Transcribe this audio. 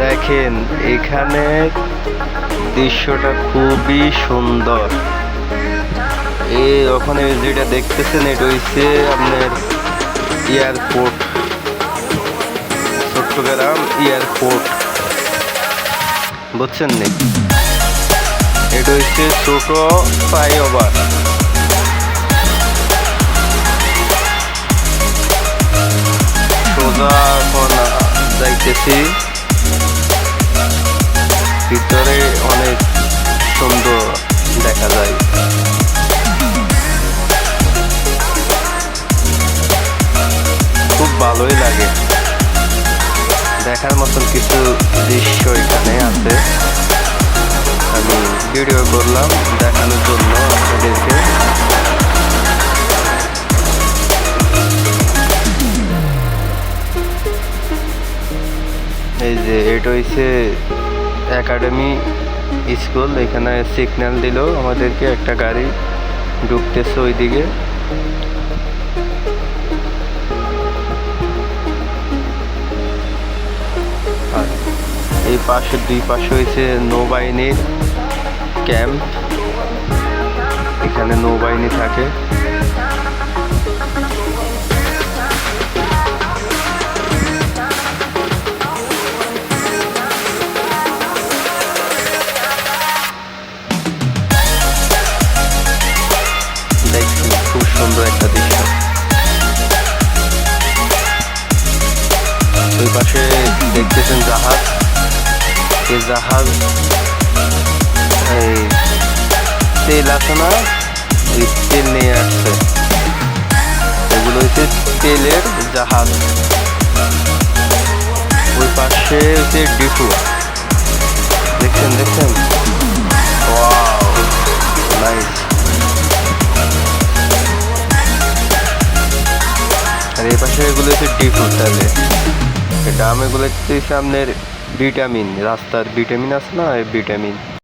দেখেন এখানে দৃশ্যটা খুবই সুন্দর। ওখানে যেটা দেখতেছেন এটা হচ্ছে আপনার এয়ারপোর্ট, চট্টগ্রাম এয়ারপোর্ট, বুঝছেন নি? এটা হচ্ছে ছোট ফ্লাইওভার। সোজা এখন যাইতেছি, ভিতরে অনেক সুন্দর দেখা যায়। খুব ভালোই লাগে, দেখার মতন কিছু দৃশ্য এখানে আছে। আমি ভিডিও করলাম দেখানোর জন্য আপনাদেরকে। এই যে এটা হচ্ছে একাডেমি স্কুল। এখানে সিগন্যাল দিল আমাদেরকে, একটা গাড়ি ঢুকতেছে ওইদিকে। আর এই পাশে দুই পাশে হয়েছে নৌবাহিনীর ক্যাম্প, এখানে নৌবাহিনী থাকে। দেখছেন খুব সুন্দর একটা দৃশ্য। ওই পাশে দেখতেছেন জাহাজ, এই জাহাজ এই তেল আছে না, এই তেল নিয়ে আসছে। এগুলো হচ্ছে তেলের জাহাজ। ওই পাশে হচ্ছে ডিপো, দেখছেন দেখছেন, ওয়াও নাইস। আর এই পাশে এগুলো হচ্ছে ডিপো, তাহলে ডাম এগুলো হচ্ছে আপনার ভিটামিন, রাস্তার ভিটামিন আছে না, ভিটামিন।